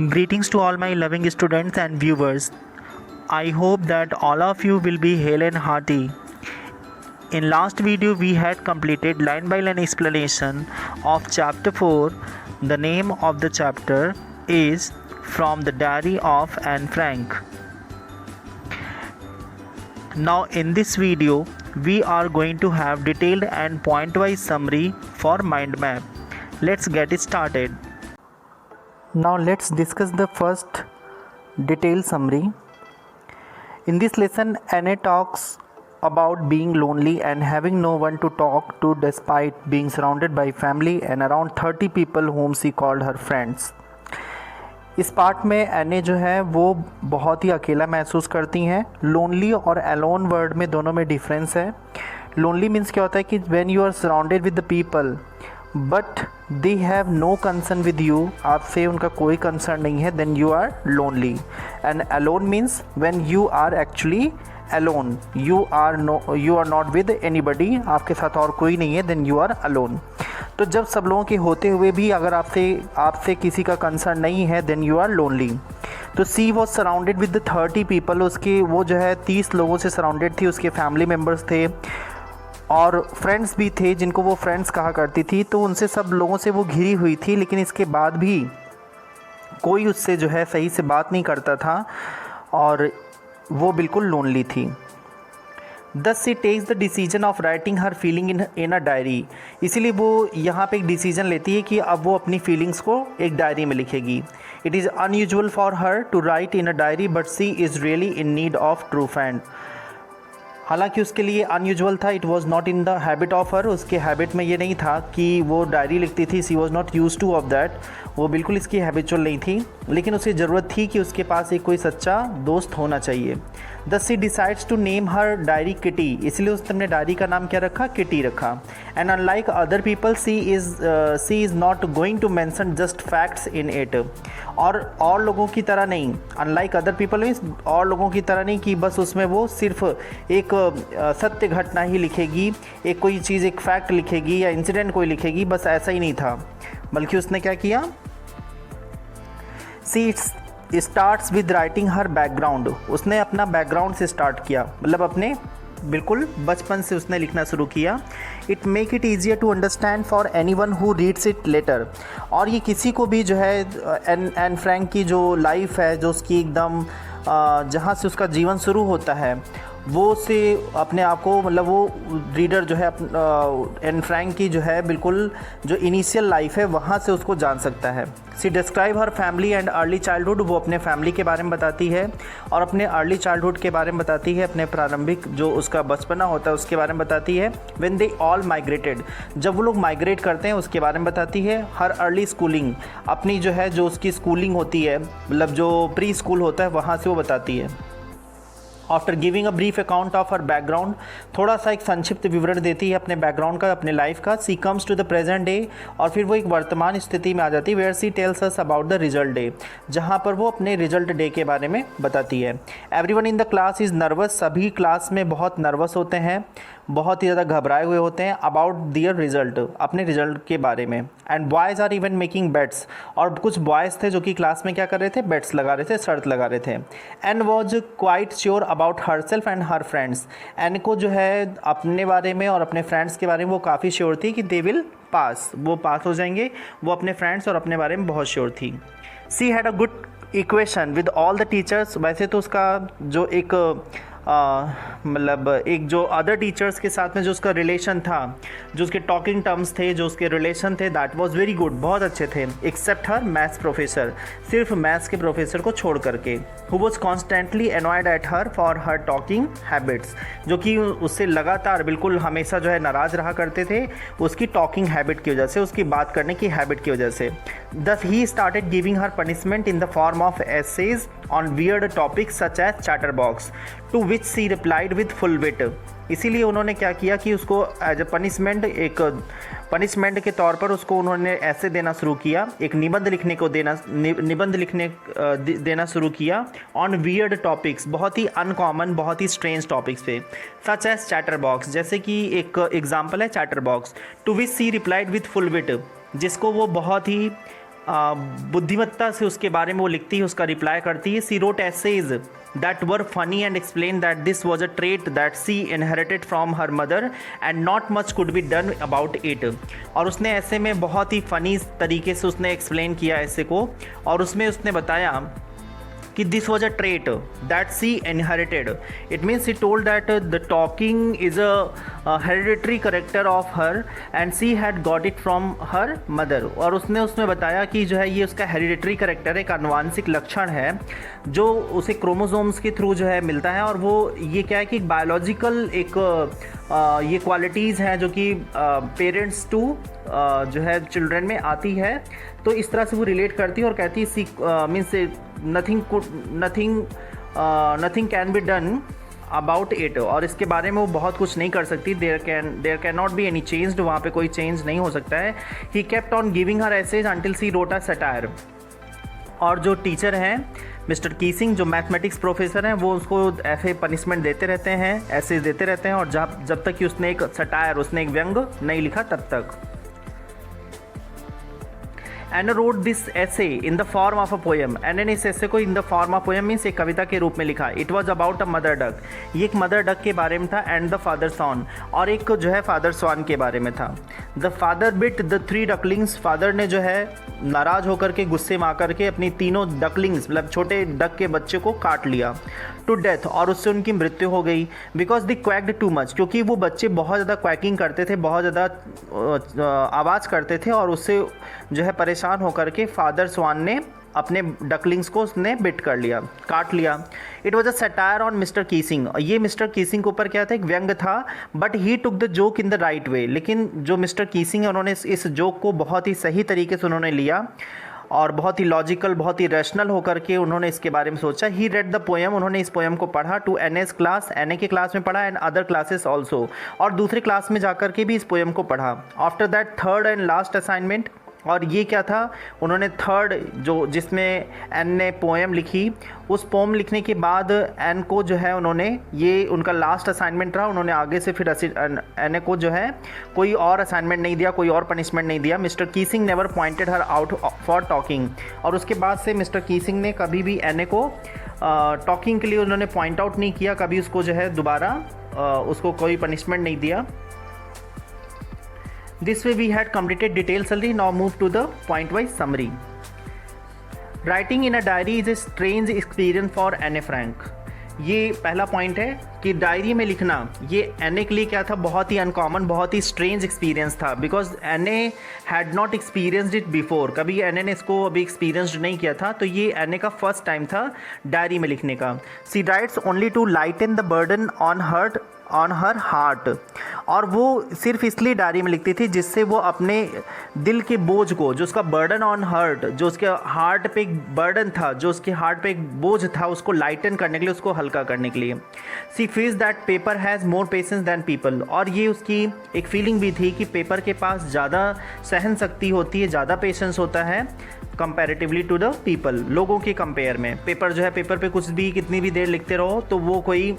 Greetings to all my loving students and viewers. I hope that all of you will be hale and hearty. In last video we had completed line by line explanation of chapter 4. The name of the chapter is From the Diary of Anne Frank. Now in this video we are going to have detailed and point wise summary for mind map. Let's get it started. Now let's discuss the first detailed summary. In this lesson, Anne talks about being lonely and having no one to talk to despite being surrounded by family and around 30 people whom she called her friends. इस part में एने जो है वो बहुत ही अकेला महसूस करती हैं. लोनली और अलोन वर्ड में दोनों में डिफरेंस है. लोनली मीन्स क्या होता है कि when you are surrounded with the people but they have no concern with you, आपसे उनका कोई कंसर्न नहीं है, then you are lonely. And alone means when you are actually alone, you are not with anybody, आपके साथ और कोई नहीं है, देन यू आर अलोन. तो जब सब लोगों के होते हुए भी अगर आपसे किसी का कंसर्न नहीं है, देन यू आर लोनली. तो she was surrounded with 30 people, उसकी वो जो है 30 लोगों से सराउंडेड थी. उसके फैमिली मेम्बर्स थे और फ्रेंड्स भी थे जिनको वो फ्रेंड्स कहा करती थी. तो उनसे सब लोगों से वो घिरी हुई थी, लेकिन इसके बाद भी कोई उससे जो है सही से बात नहीं करता था और वो बिल्कुल लोनली थी. Thus she takes the decision of writing her feeling in a diary. इसीलिए वो यहाँ पे एक डिसीजन लेती है कि अब वो अपनी फीलिंग्स को एक डायरी में लिखेगी. It is unusual for her to write in a diary, but she is really in need of true friend. हालांकि उसके लिए अनयूजुअल था. It was not in the habit of her, उसके हैबिट में ये नहीं था कि वो डायरी लिखती थी. She was not used to of that, वो बिल्कुल इसकी हैबिचुअल नहीं थी, लेकिन उसे ज़रूरत थी कि उसके पास एक कोई सच्चा दोस्त होना चाहिए. Thus she decides to name her diary Kitty, इसलिए उसने अपने डायरी का नाम क्या रखा, किटी रखा. And unlike other people she is not going to mention just facts in it. और लोगों की तरह नहीं, अनलाइक अदर पीपल मीन्स और लोगों की तरह नहीं कि बस उसमें वो सिर्फ एक सत्य घटना ही लिखेगी, एक कोई चीज़, एक फैक्ट लिखेगी या इंसिडेंट कोई लिखेगी, बस ऐसा ही नहीं था. बल्कि उसने क्या किया, she starts with writing her background. उसने अपना बैकग्राउंड से स्टार्ट किया, मतलब अपने बिल्कुल बचपन से उसने लिखना शुरू किया. It make it easier to understand for anyone who reads it later. और ये किसी को भी जो है एन फ्रैंक की जो लाइफ है, जो उसकी एकदम जहाँ से उसका जीवन शुरू होता है, वो से अपने आप को, मतलब वो रीडर जो है एन फ्रैंक की जो है बिल्कुल जो इनिशियल लाइफ है वहाँ से उसको जान सकता है. She describe her family and early childhood. वो अपने फैमिली के बारे में बताती है और अपने अर्ली चाइल्डहुड के बारे में बताती है, अपने प्रारंभिक जो उसका बचपना होता है उसके बारे में बताती है. व्हेन दे ऑल माइग्रेटेड, जब वो लोग माइग्रेट करते हैं उसके बारे में बताती है. हर अर्ली स्कूलिंग, अपनी जो है जो उसकी स्कूलिंग होती है, मतलब जो प्री स्कूल होता है वहाँ से वो बताती है. After giving a brief account of her background, थोड़ा सा एक संक्षिप्त विवरण देती है अपने बैकग्राउंड का, अपने लाइफ का. She comes to the present day, और फिर वो एक वर्तमान स्थिति में आ जाती है. Where she tells us about the result day, जहाँ पर वो अपने रिजल्ट डे के बारे में बताती है. Everyone in the class is nervous, सभी क्लास में बहुत नर्वस होते हैं, बहुत ही ज़्यादा घबराए हुए होते हैं. अबाउट दियर रिजल्ट, अपने रिजल्ट के बारे में. And boys are even making bets, और कुछ बॉयज़ थे जो कि क्लास में क्या कर रहे थे, बेट्स लगा रहे थे, शर्त लगा रहे थे. And was quite sure about her self and her friends. And को जो है अपने बारे में और अपने फ्रेंड्स के बारे में वो काफ़ी श्योर थी कि दे विल पास, वो पास हो जाएंगे. वो अपने फ्रेंड्स और अपने बारे में बहुत श्योर थी. She had a good equation with all the teachers. वैसे तो उसका जो एक मतलब एक जो अदर टीचर्स के साथ में जो उसका रिलेशन था, जो उसके टॉकिंग टर्म्स थे, जो उसके रिलेशन थे, दैट वाज वेरी गुड, बहुत अच्छे थे. एक्सेप्ट हर मैथ्स प्रोफेसर, सिर्फ मैथ्स के प्रोफेसर को छोड़ करके. Who was constantly annoyed at her for her talking habits, जो कि उससे लगातार बिल्कुल हमेशा जो है नाराज़ रहा करते थे उसकी टॉकिंग हैबिट की वजह से, उसकी बात करने की हैबिट की वजह से. Thus he started giving her punishment in the form of essays on weird topics such as chatterbox, to which she replied with full wit. इसीलिए उन्होंने क्या किया कि उसको एज अ पनिशमेंट, एक पनिशमेंट के तौर पर उसको उन्होंने ऐसे देना शुरू किया, एक निबंध लिखने को देना शुरू किया ऑन वियर्ड टॉपिक्स, बहुत ही अनकॉमन, बहुत ही स्ट्रेंज टॉपिक्स पे. सच एज चैटर बॉक्स, जैसे कि एक एग्जाम्पल है chatterbox. To which she replied with full wit, जिसको वो बहुत ही बुद्धिमत्ता से उसके बारे में वो लिखती है, उसका रिप्लाई करती है। She wrote essays that were funny and explain that this was a trait that she inherited from her mother and not much could be done about it. और उसने ऐसे में बहुत ही फ़नी तरीके से उसने एक्सप्लेन किया ऐसे को, और उसमें उसने बताया कि this was a trait that she inherited. It means she told that the talking is a hereditary character of her and she had got it from her mother. और उसने उसमें बताया कि जो है ये उसका हेरिडिटरी करेक्टर है, एक आनुवांशिक लक्षण है जो उसे क्रोमोसोम्स के थ्रू जो है मिलता है। और वो ये क्या है कि बायोलॉजिकल एक ये क्वालिटीज़ हैं जो कि पेरेंट्स टू जो है चिल्ड्रन में आती है। तो इस तरह से वो रिलेट करती है और कहती है she means nothing can be done about it. और इसके बारे में वो बहुत कुछ नहीं कर सकती। There can not be any changed, वहाँ पे कोई चेंज नहीं हो सकता है। He kept on giving her essays until she wrote a satire. और जो टीचर हैं मिस्टर कीसिंग, जो मैथमेटिक्स प्रोफेसर हैं, वो उसको ऐसे पनिशमेंट देते रहते हैं, ऐसे देते रहते हैं, और जब तक कि उसने एक सटायर, उसने एक व्यंग नहीं लिखा तब तक। एना wrote this essay in the form of a poem. Anne ने इस ऐसे को in the form of poem means एक कविता के रूप में लिखा। It was about a mother duck, ये एक मदर डक के बारे में था, एंड द फादर सॉन, और एक जो है फादर स्वान के बारे में था। The father bit the 3 ducklings, father ने जो है नाराज होकर के, गुस्से में आकर के अपनी तीनों डकलिंग्स मतलब छोटे डक के बच्चे को काट लिया टू डेथ, और उससे उनकी मृत्यु हो गई। बिकॉज दे क्वैक्ड टू मच, क्योंकि वो बच्चे बहुत ज़्यादा क्वैकिंग करते थे, बहुत ज़्यादा आवाज़ करते थे, और उससे जो है परेशान होकर के फादर स्वान ने अपने डकलिंग्स को उसने बिट कर लिया, काट लिया। It was a satire on mister Keesing, ये मिस्टर कीसिंग के ऊपर क्या था, एक व्यंग था। But he took the joke in the right वे, लेकिन जो मिस्टर कीसिंग है उन्होंने इस जोक को बहुत ही सही तरीके से उन्होंने लिया और बहुत ही लॉजिकल, बहुत ही रैशनल होकर के उन्होंने इसके बारे में सोचा। ही रेड द पोएम, उन्होंने इस पोएम को पढ़ा टू एनएस क्लास, एनए के क्लास में पढ़ा, एंड अदर क्लासेस ऑल्सो, और दूसरे क्लास में जाकर के भी इस पोएम को पढ़ा। After that third and last assignment, और ये क्या था, उन्होंने थर्ड जो जिसमें एन ने पोएम लिखी, उस पोएम लिखने के बाद एन को जो है उन्होंने, ये उनका लास्ट असाइनमेंट रहा, उन्होंने आगे से फिर एन को जो है कोई और असाइनमेंट नहीं दिया, कोई और पनिशमेंट नहीं दिया। Mister Keesing never pointed her out for talking, और उसके बाद से मिस्टर कीसिंग ने कभी भी एन को टॉकिंग के लिए उन्होंने पॉइंट आउट नहीं किया, कभी उसको जो है दोबारा उसको कोई पनिशमेंट नहीं दिया। This way we had completed detailed summary. Now move to the point-wise summary. Writing in a diary is a strange experience for Anne Frank. ये पहला पॉइंट है कि डायरी में लिखना ये एने के लिए क्या था, बहुत ही अनकॉमन, बहुत ही स्ट्रेंज एक्सपीरियंस था। बिकॉज एने had not experienced it before, कभी एने ने इसको अभी एक्सपीरियंस्ड नहीं किया था, तो ये एने का फर्स्ट टाइम था डायरी में लिखने का। She writes only to lighten the burden on her heart, और वो सिर्फ इसलिए डायरी में लिखती थी जिससे वो अपने दिल के बोझ को, जो उसका बर्डन ऑन हर्ट, जो उसके हार्ट पे एक बर्डन था, जो उसके हार्ट पे एक बोझ था, उसको लाइटन करने के लिए, उसको हल्का करने के लिए। She feels that paper has more patience than people, और ये उसकी एक फीलिंग भी थी कि पेपर के पास ज़्यादा सहन शक्ति होती है, ज़्यादा पेशेंस होता है कंपैरेटिवली टू द पीपल, लोगों के कंपेयर में। पेपर जो है, पेपर पे कुछ भी कितनी भी देर लिखते रहो तो वो कोई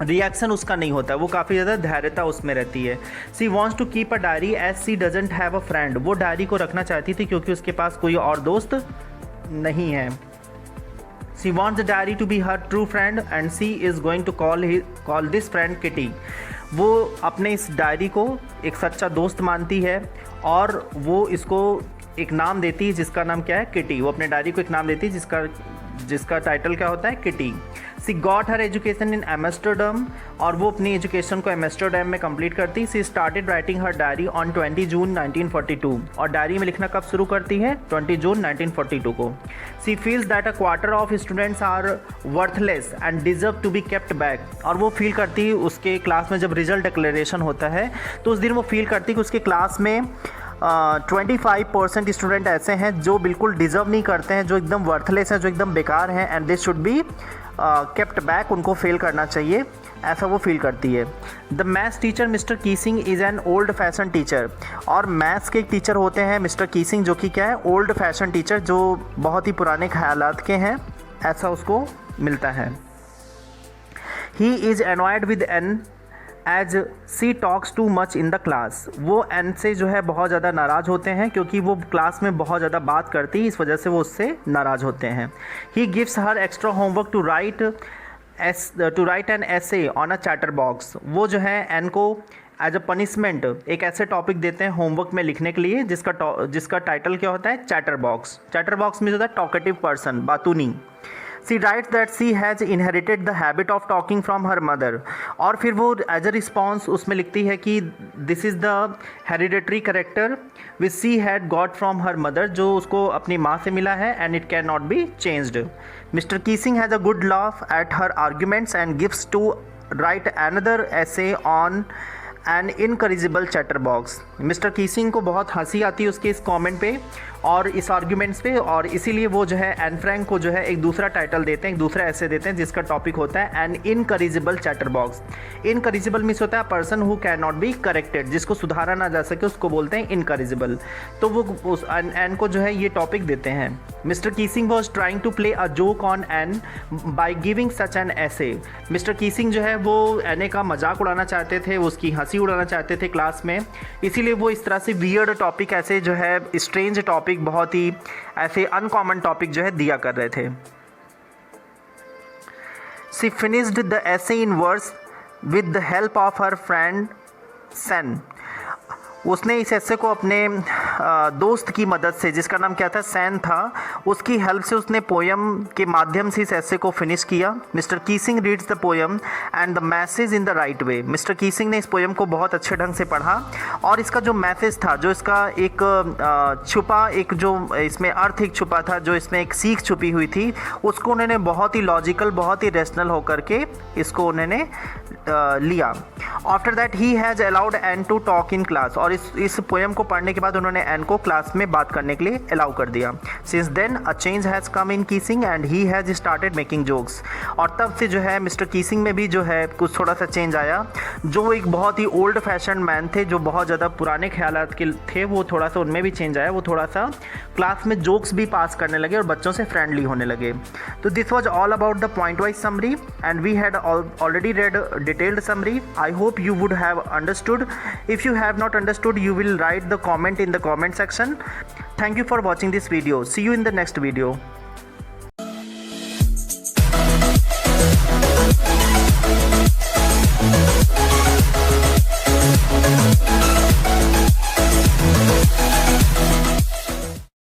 रिएक्शन उसका नहीं होता, वो काफ़ी ज़्यादा धैर्यता उसमें रहती है। She wants to keep a diary as she doesn't have a friend, वो डायरी को रखना चाहती थी क्योंकि उसके पास कोई और दोस्त नहीं है। She wants the diary to be her true friend and she is going to call this friend Kitty, वो अपने इस डायरी को एक सच्चा दोस्त मानती है और वो इसको एक नाम देती है जिसका नाम क्या है, किटी। वो अपने डायरी को एक नाम देती है जिसका टाइटल क्या होता है, Kitty. She got her education in Amsterdam, और वो अपनी एजुकेशन को एम्स्टर्डम में कंप्लीट करती। She started writing her diary on 20 जून 1942, और डायरी में लिखना कब शुरू करती है, 20 जून 1942 को। She feels that a quarter of students are worthless and deserve to be kept back, और वो फील करती है उसके क्लास में जब रिजल्ट डिक्लेरेशन होता है तो उस दिन वो फील करती है कि उसके क्लास में 25% स्टूडेंट ऐसे हैं जो बिल्कुल डिज़र्व नहीं करते हैं, जो एकदम वर्थलेस हैं, जो एकदम बेकार हैं, and they should be kept back, उनको फेल करना चाहिए, ऐसा वो फील करती है। The maths teacher mister Keesing is an old fashion teacher, और मैथ्स के एक टीचर होते हैं मिस्टर कीसिंग जो कि क्या है, ओल्ड फैशन टीचर, जो बहुत ही पुराने ख्यालात के हैं, ऐसा उसको मिलता है। He is annoyed with as she talks too much in the class. वो एन से जो है बहुत ज़्यादा नाराज़ होते हैं क्योंकि वो क्लास में बहुत ज़्यादा बात करती है, इस वजह से वो उससे नाराज़ होते हैं। He gives her extra homework to write an essay on a chatterbox. वो जो है एन को एज अ पनिशमेंट एक ऐसे टॉपिक देते हैं होमवर्क में लिखने के लिए जिसका टाइटल क्या होता है, चैटर बॉक्स। चैटर बॉक्स में होता है टॉकेटिव पर्सन, बातूनी। She writes that she has inherited the habit of talking from her mother. और फिर वो एज अ रिस्पॉन्स उसमें लिखती है कि this is the hereditary character which she had got from her mother, जो उसको अपनी माँ से मिला है, and it can not be changed. Mister Keesing has a good laugh at her arguments and gives to write another essay on an incorrigible chatter box. Mister Keesing को बहुत हंसी आती है उसके इस कमेंट पे और इस आर्ग्यूमेंट्स पे, और इसीलिए वो जो है एन फ्रैंक को जो है एक दूसरा टाइटल देते हैं, एक दूसरा ऐसे देते हैं जिसका टॉपिक होता है N incorrigible chatter box. इनकरेजिबल means होता है person who can not be corrected, जिसको सुधारा ना जा सके उसको बोलते हैं इनकरेजिबल। तो वो उस एन को जो है ये टॉपिक देते हैं। Mister Keesing was trying to play a joke on Anne by giving such an essay। Mister Keesing जो है वो एन का मजाक उड़ाना चाहते थे, उसकी हंसी उड़ाना चाहते थे क्लास में, इसीलिए वो इस तरह से वियर्ड टॉपिक, ऐसे जो है स्ट्रेंज टॉपिक, बहुत ही ऐसे अनकॉमन टॉपिक जो है दिया कर रहे थे। She finished the essay in verse with the help of her friend Sanne. उसने इस ऐसे को अपने दोस्त की मदद से, जिसका नाम क्या था, सैन था, उसकी हेल्प से उसने पोयम के माध्यम से इस ऐसे को फिनिश किया। Mister Keesing reads the poem and the message in the right way. Mister Keesing ने इस पोयम को बहुत अच्छे ढंग से पढ़ा और इसका जो मैसेज था, जो इसका एक छुपा, एक जो इसमें अर्थ एक छुपा था, जो इसमें एक सीख छुपी हुई थी, उसको उन्होंने बहुत ही लॉजिकल, बहुत ही रेशनल होकर के इसको उन्होंने लिया। After that he has allowed Anne to talk in class. और इस पोएम को पढ़ने के बाद उन्होंने एन को क्लास में बात करने के लिए अलाउ कर दिया। Since then a change has come in Keesing and he has started making jokes. और तब से जो है मिस्टर कीसिंग में भी जो है कुछ थोड़ा सा चेंज आया। जो एक बहुत ही ओल्ड फैशन मैन थे, जो बहुत ज़्यादा पुराने ख्यालात के थे, वो थोड़ा सा उनमें भी चेंज आया। वो थोड़ा सा क्लास में जोक्स भी पास करने लगे और बच्चों से फ्रेंडली होने लगे। तो this was all about the point wise summary and we had already read detailed summary. I hope you would have understood. If you have not understood, you will write the comment in the comment section. Thank you for watching this video. See you in the next video.